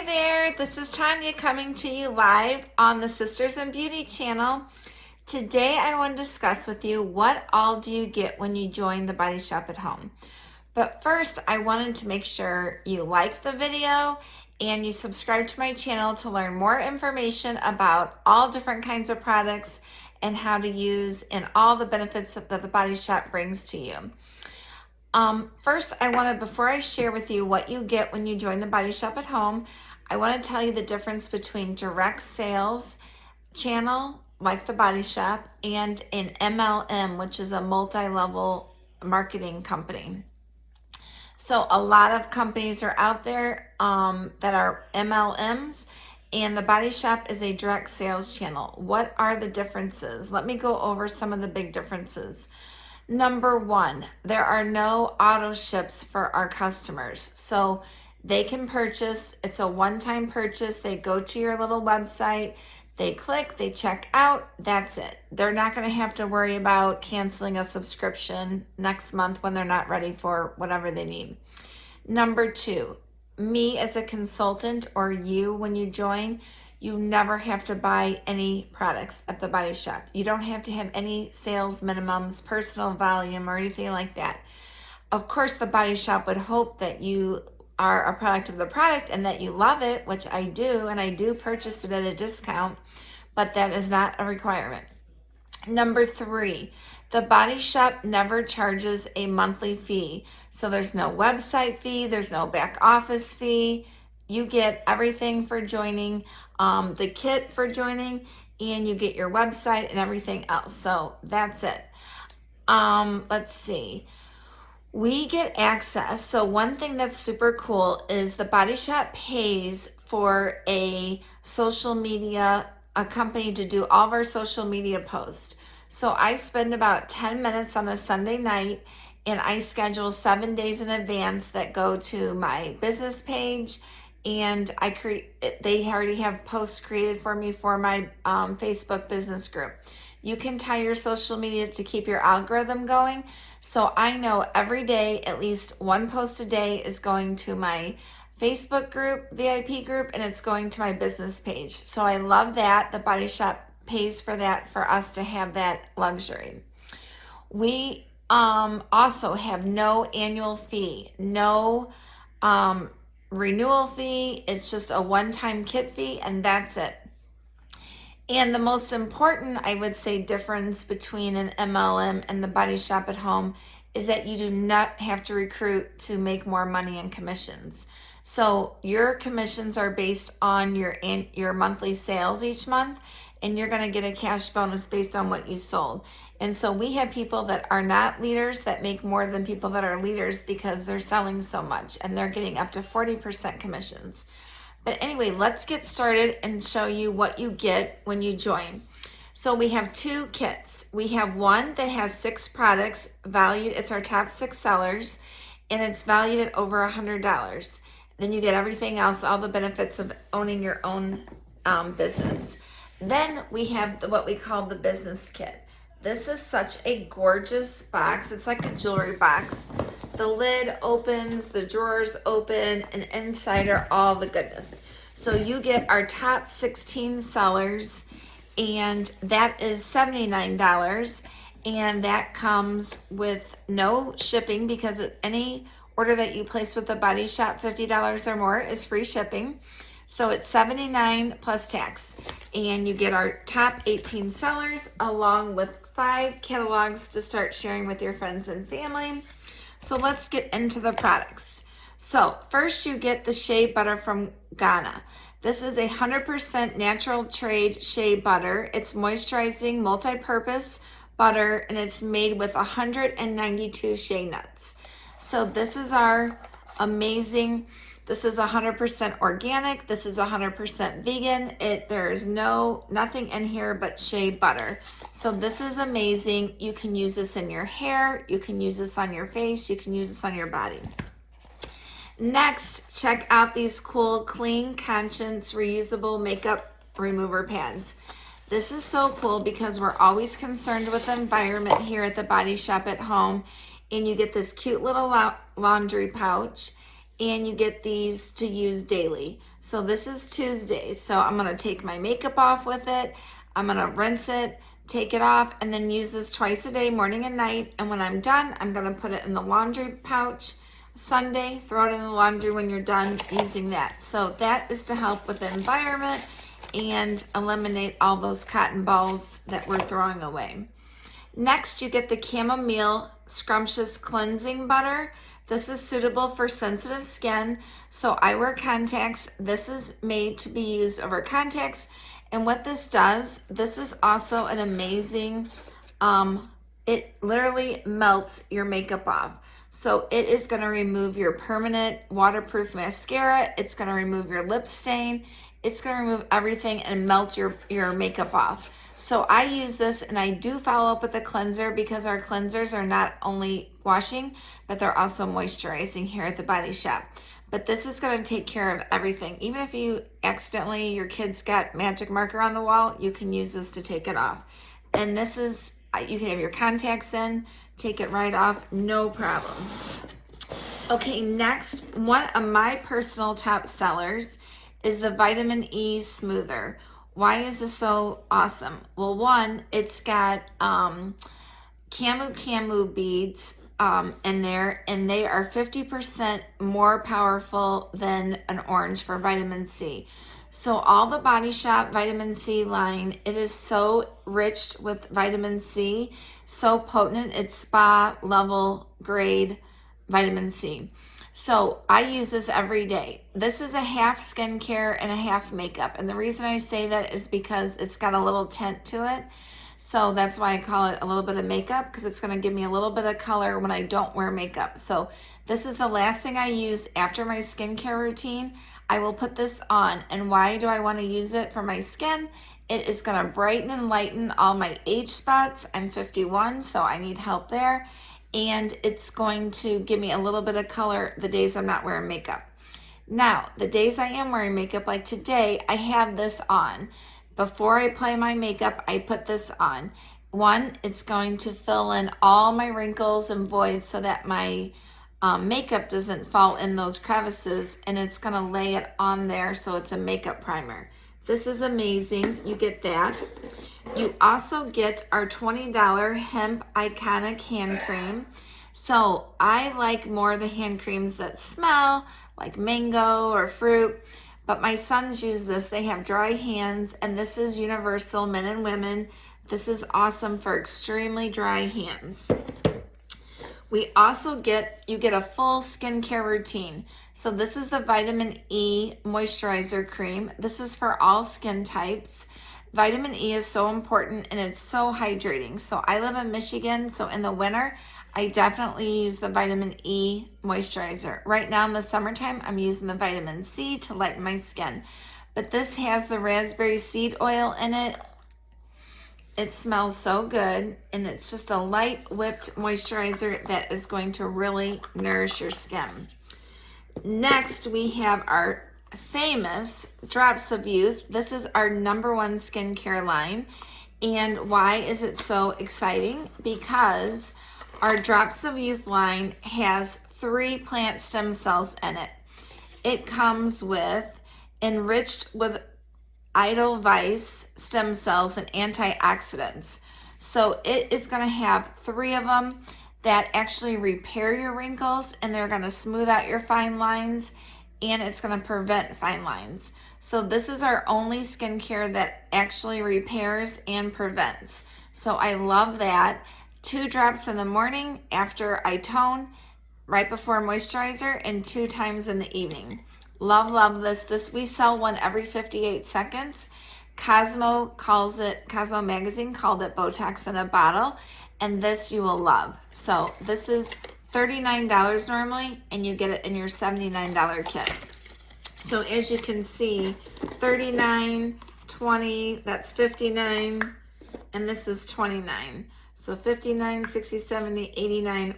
Hi there, this is Tanya coming to you live on the Sisters in Beauty channel. Today I want to discuss with you what all do you get when you join the Body Shop at Home. But first I wanted to make sure you like the video and you subscribe to my channel to learn more information about all different kinds of products and how to use and all the benefits that the Body Shop brings to you. First, before I share with you what you get when you join the Body Shop at Home, I want to tell you the difference between direct sales channel, like the Body Shop, and an MLM, which is a multi-level marketing company. So a lot of companies are out there that are MLMs, and the Body Shop is a direct sales channel. What are the differences? Let me go over some of the big differences. Number one, there are no auto ships for our customers. So they can purchase, it's a one-time purchase. They go to your little website, they click, they check out, that's it. They're not going to have to worry about canceling a subscription next month when they're not ready for whatever they need. Number two, me as a consultant or you when you join, you never have to buy any products at the Body Shop. You don't have to have any sales minimums, personal volume, or anything like that. Of course, the Body Shop would hope that you are a product of the product and that you love it, which I do, and I do purchase it at a discount, but that is not a requirement. Number three, the Body Shop never charges a monthly fee. So there's no website fee, there's no back office fee. You get everything for joining, the kit for joining, and you get your website and everything else. So that's it. Let's see. We get access. So one thing that's super cool is the Body Shop pays for a social media, a company to do all of our social media posts. So I spend about 10 minutes on a Sunday night and I schedule 7 days in advance that go to my business page, and they already have posts created for me for my Facebook business group. You can tie your social media to keep your algorithm going. So I know every day, at least one post a day is going to my Facebook group, VIP group, and it's going to my business page. So I love that. The Body Shop pays for that, for us to have that luxury. We also have no annual fee, no renewal fee. It's just a one-time kit fee, and that's it. And the most important, I would say, difference between an MLM and the Body Shop at Home is that you do not have to recruit to make more money in commissions. So your commissions are based on your monthly sales each month, and you're going to get a cash bonus based on what you sold. And so we have people that are not leaders that make more than people that are leaders because they're selling so much, and they're getting up to 40% commissions. But anyway, let's get started and show you what you get when you join. So we have two kits. We have one that has 6 products valued. It's our top 6 sellers, and it's valued at over $100. Then you get everything else, all the benefits of owning your own business. Then we have what we call the business kit. This is such a gorgeous box. It's like a jewelry box. The lid opens, the drawers open, and inside are all the goodness. So you get our top 16 sellers, and that is $79. And that comes with no shipping, because any order that you place with the Body Shop, $50 or more, is free shipping. So it's $79 plus tax. And you get our top 18 sellers along with 5 catalogs to start sharing with your friends and family. So let's get into the products. So first you get the shea butter from Ghana. This is 100% natural trade shea butter. It's moisturizing, multi-purpose butter, and it's made with 192 shea nuts. So this is our amazing. This is 100% organic. This is 100% vegan. There's nothing in here but shea butter. So this is amazing. You can use this in your hair. You can use this on your face. You can use this on your body. Next, check out these cool Clean Conscience reusable makeup remover pads. This is so cool because we're always concerned with the environment here at the Body Shop at Home. And you get this cute little laundry pouch. and you get these to use daily. So this is Tuesday. So I'm gonna take my makeup off with it. I'm gonna rinse it, take it off, and then use this twice a day, morning and night. And when I'm done, I'm gonna put it in the laundry pouch Sunday, throw it in the laundry when you're done using that. So that is to help with the environment and eliminate all those cotton balls that we're throwing away. Next, you get the chamomile scrumptious cleansing butter. This is suitable for sensitive skin. So I wear contacts. This is made to be used over contacts. And what this does, this is also an amazing, it literally melts your makeup off. So it is going to remove your permanent waterproof mascara. It's going to remove your lip stain. It's going to remove everything and melt your makeup off. So I use this, and I do follow up with a cleanser because our cleansers are not only washing, but they're also moisturizing here at the Body Shop. But this is going to take care of everything. Even if you accidentally, your kids got magic marker on the wall, you can use this to take it off. And this is, you can have your contacts in, take it right off, no problem. Okay, next, one of my personal top sellers is the Vitamin E Smoother. Why is this so awesome? Well, one, it's got camu beads in there, and they are 50% more powerful than an orange for vitamin C. So all the Body Shop vitamin C line, it is so rich with vitamin C, so potent. It's spa level grade vitamin C. So I use this every day. This is a half skincare and a half makeup. And the reason I say that is because it's got a little tint to it. So that's why I call it a little bit of makeup, because it's going to give me a little bit of color when I don't wear makeup. So this is the last thing I use after my skincare routine. I will put this on. And why do I want to use it for my skin? It is going to brighten and lighten all my age spots. I'm 51, so I need help there. And it's going to give me a little bit of color the days I'm not wearing makeup. Now, the days I am wearing makeup, like today, I have this on. Before I apply my makeup, I put this on. One, it's going to fill in all my wrinkles and voids so that my makeup doesn't fall in those crevices, and it's going to lay it on there so it's a makeup primer. This is amazing. You get that. You also get our $20 Hemp Iconic Hand Cream. So I like more the hand creams that smell like mango or fruit, but my sons use this. They have dry hands, and this is universal, men and women. This is awesome for extremely dry hands. We also you get a full skincare routine. So this is the Vitamin E Moisturizer Cream. This is for all skin types. Vitamin E is so important, and it's so hydrating. So I live in Michigan, so in the winter, I definitely use the Vitamin E moisturizer. Right now in the summertime, I'm using the Vitamin C to lighten my skin. But this has the raspberry seed oil in it. It smells so good, and it's just a light whipped moisturizer that is going to really nourish your skin. Next, we have our famous Drops of Youth. This is our #1 skincare line. And why is it so exciting? Because our Drops of Youth line has 3 plant stem cells in it. It comes with enriched with Edelweiss stem cells and antioxidants. So it is going to have 3 of them that actually repair your wrinkles, and they're going to smooth out your fine lines, and it's going to prevent fine lines. So this is our only skincare that actually repairs and prevents. So I love that. 2 drops in the morning after I tone, right before moisturizer, and 2 times in the evening. Love this. We sell one every 58 seconds. Cosmo Magazine called it Botox in a bottle, and this you will love. So this is $39 normally, and you get it in your $79 kit. So as you can see, 39, 20, that's 59, and this is 29. So 59, 60, 70, 89.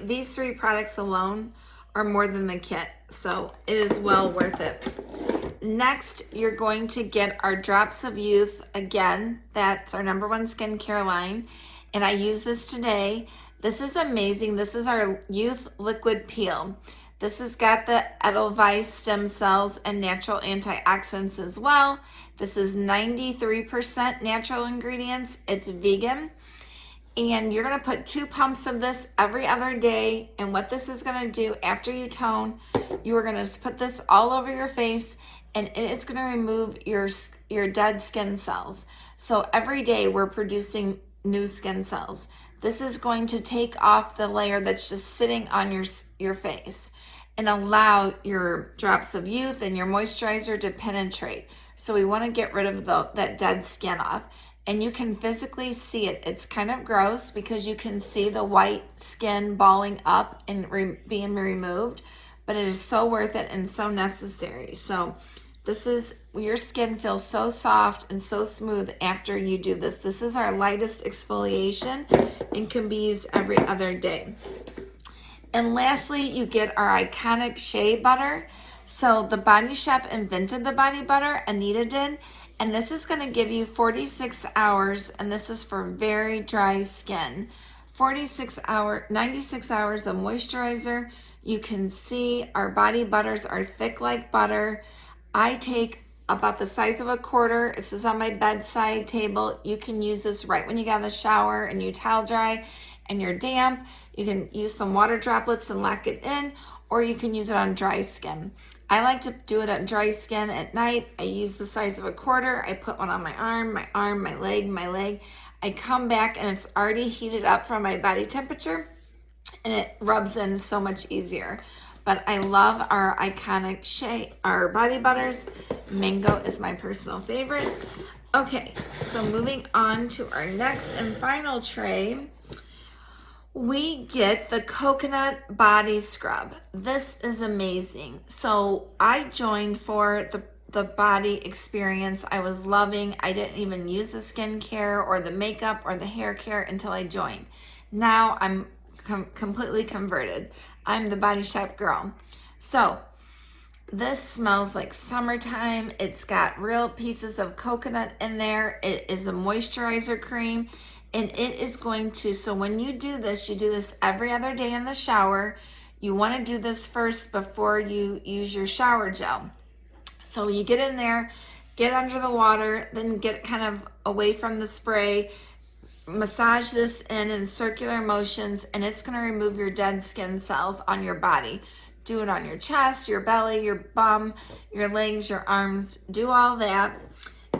These 3 products alone are more than the kit. So it is well worth it. Next, you're going to get our Drops of Youth. Again, that's our #1 skincare line. And I use this today. This is amazing. This is our Youth Liquid Peel. This has got the Edelweiss stem cells and natural antioxidants as well. This is 93% natural ingredients. It's vegan. And you're gonna put 2 pumps of this every other day. And what this is gonna do after you tone, you are gonna just put this all over your face, and it's gonna remove your dead skin cells. So every day we're producing new skin cells. This is going to take off the layer that's just sitting on your face and allow your drops of youth and your moisturizer to penetrate. So we wanna get rid of that dead skin off. And you can physically see it. It's kind of gross because you can see the white skin balling up and being removed, but it is so worth it and so necessary. So your skin feels so soft and so smooth after you do this. This is our lightest exfoliation and can be used every other day. And lastly, you get our iconic shea butter. So the Body Shop invented the body butter, Anita did, and this is going to give you 46 hours, and this is for very dry skin. 96 hours of moisturizer. You can see our body butters are thick like butter. I take about the size of a quarter. This is on my bedside table. You can use this right when you get out of the shower and you towel dry and you're damp. You can use some water droplets and lock it in, or you can use it on dry skin. I like to do it on dry skin at night. I use the size of a quarter. I put one on my arm, my leg. I come back and it's already heated up from my body temperature, and it rubs in so much easier. But I love our iconic shea, our body butters. Mango is my personal favorite. Okay, so moving on to our next and final tray, we get the coconut body scrub. This is amazing. So I joined for the body experience. I was loving. I didn't even use the skincare or the makeup or the hair care until I joined. Now I'm completely converted. I'm the Body Shop girl. So this smells like summertime. It's got real pieces of coconut in there. It is a moisturizer cream. And it is going to, so when you do this every other day in the shower. You want to do this first before you use your shower gel. So you get in there, get under the water, then get kind of away from the spray, massage this in circular motions, and it's going to remove your dead skin cells on your body. Do it on your chest, your belly, your bum, your legs, your arms, do all that.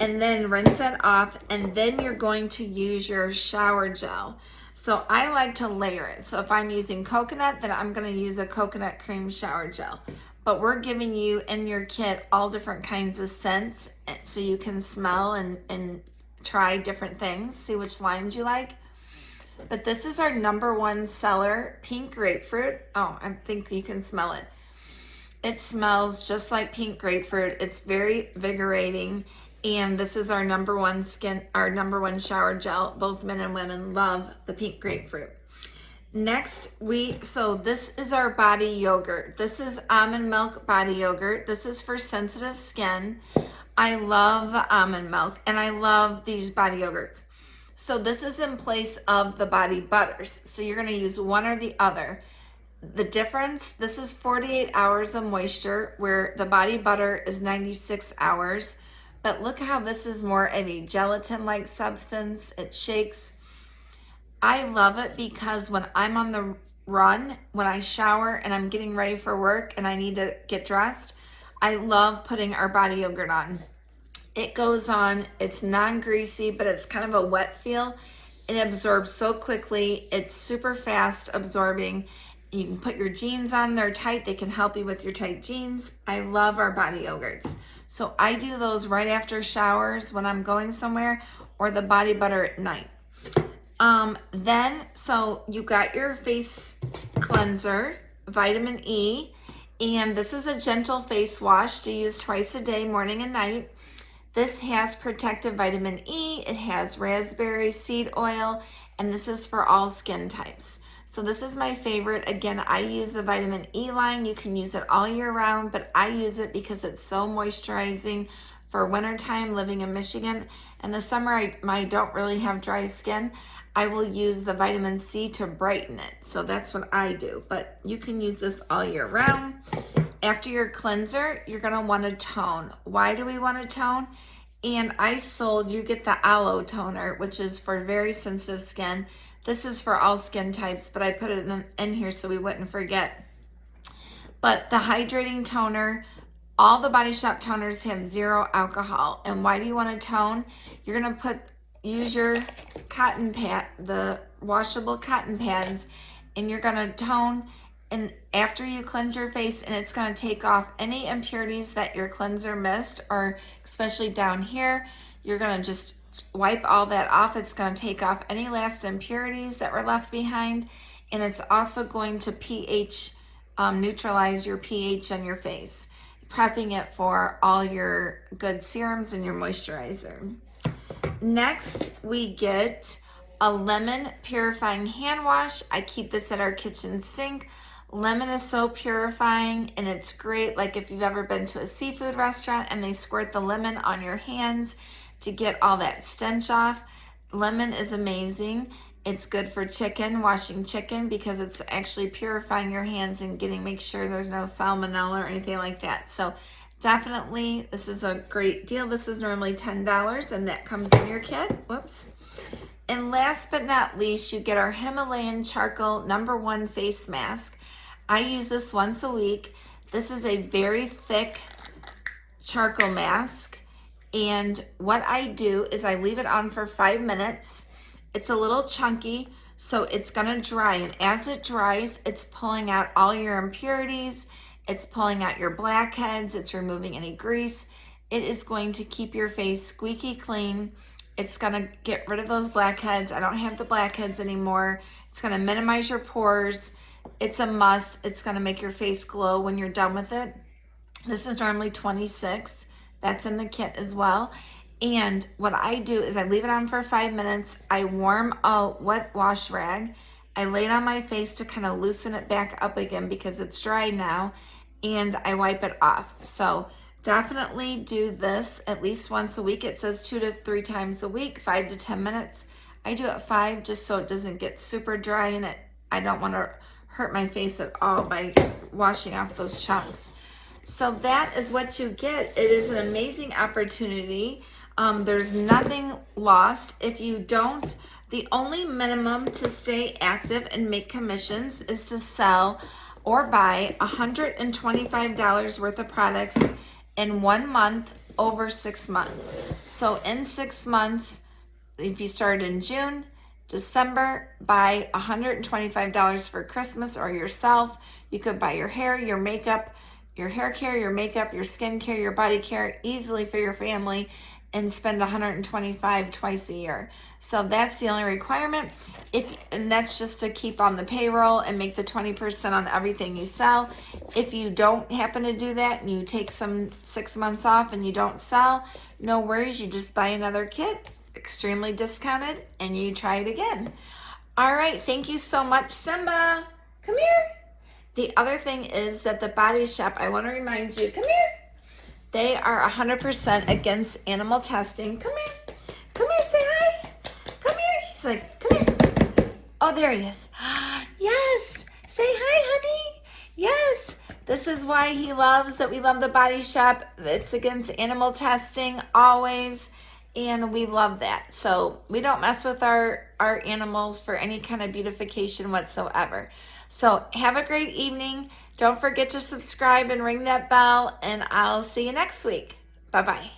And then rinse it off, and then you're going to use your shower gel. So I like to layer it. So if I'm using coconut, then I'm going to use a coconut cream shower gel. But we're giving you in your kit all different kinds of scents so you can smell and try different things, see which lines you like. But this is our #1 seller, pink grapefruit. Oh, I think you can smell it. It smells just like pink grapefruit. It's very invigorating. And this is our #1 shower gel. Both men and women love the pink grapefruit. Next, so this is our body yogurt. This is almond milk body yogurt. This is for sensitive skin. I love the almond milk, and I love these body yogurts. So this is in place of the body butters. So you're gonna use one or the other. The difference, this is 48 hours of moisture, where the body butter is 96 hours. But look how this is more of a gelatin-like substance. It shakes. I love it because when I'm on the run, when I shower and I'm getting ready for work and I need to get dressed, I love putting our body yogurt on. It goes on, it's non-greasy, but it's kind of a wet feel. It absorbs so quickly. It's super fast absorbing. You can put your jeans on, they're tight. They can help you with your tight jeans. I love our body yogurts. So I do those right after showers when I'm going somewhere, or the body butter at night. So you got your face cleanser, vitamin E, and this is a gentle face wash to use twice a day, morning and night. This has protective vitamin E, it has raspberry seed oil, and this is for all skin types. So this is my favorite. Again, I use the vitamin E line. You can use it all year round, but I use it because it's so moisturizing for wintertime living in Michigan. In the summer, I don't really have dry skin. I will use the vitamin C to brighten it. So that's what I do. But you can use this all year round. After your cleanser, you're going to want to tone. Why do we want to tone? And you get the aloe toner, which is for very sensitive skin. This is for all skin types, but I put it in here so we wouldn't forget. But the hydrating toner, all the Body Shop toners have 0 alcohol. And why do you want to tone? You're going to use your cotton pad, the washable cotton pads, and you're going to tone. And after you cleanse your face, and it's going to take off any impurities that your cleanser missed, or especially down here, you're going to just wipe all that off. It's going to take off any last impurities that were left behind, and it's also going to pH neutralize your pH on your face, prepping it for all your good serums and your moisturizer. Next, we get a lemon purifying hand wash. I keep this at our kitchen sink. Lemon is so purifying, and it's great. Like if you've ever been to a seafood restaurant and they squirt the lemon on your hands to get all that stench off. Lemon is amazing. It's good for washing chicken, because it's actually purifying your hands and make sure there's no salmonella or anything like that. So definitely, this is a great deal. This is normally $10, and that comes in your kit. Whoops. And last but not least, you get our Himalayan Charcoal #1 face mask. I use this once a week. This is a very thick charcoal mask. And what I do is I leave it on for 5 minutes. It's a little chunky, so it's gonna dry. And as it dries, it's pulling out all your impurities. It's pulling out your blackheads. It's removing any grease. It is going to keep your face squeaky clean. It's gonna get rid of those blackheads. I don't have the blackheads anymore. It's gonna minimize your pores. It's a must. It's gonna make your face glow when you're done with it. This is normally $26. That's in the kit as well. And what I do is I leave it on for 5 minutes. I warm a wet wash rag. I lay it on my face to kind of loosen it back up again because it's dry now. And I wipe it off. So definitely do this at least once a week. It says 2 to 3 times a week, 5 to 10 minutes. I do it 5 just so it doesn't get super dry in it. I don't want to hurt my face at all by washing off those chunks. So that is what you get. It is an amazing opportunity. There's nothing lost. If you don't, the only minimum to stay active and make commissions is to sell or buy $125 worth of products in 1 month over 6 months. So in 6 months, if you start in June, December, buy $125 for Christmas or yourself. You could buy your hair, your makeup, your hair care, your makeup, your skin care, your body care easily for your family, and spend $125 twice a year. So that's the only requirement. And that's just to keep on the payroll and make the 20% on everything you sell. If you don't happen to do that and you take some 6 months off and you don't sell, no worries. You just buy another kit, extremely discounted, and you try it again. All right, thank you so much, Simba. Come here. The other thing is that the Body Shop, I want to remind you, come here. They are 100% against animal testing. Come here. Come here, say hi. Come here. He's like, come here. Oh, there he is. Yes. Say hi, honey. Yes. This is why he loves that we love the Body Shop. It's against animal testing always. And we love that. So we don't mess with our animals for any kind of beautification whatsoever. So have a great evening. Don't forget to subscribe and ring that bell, and I'll see you next week. Bye-bye.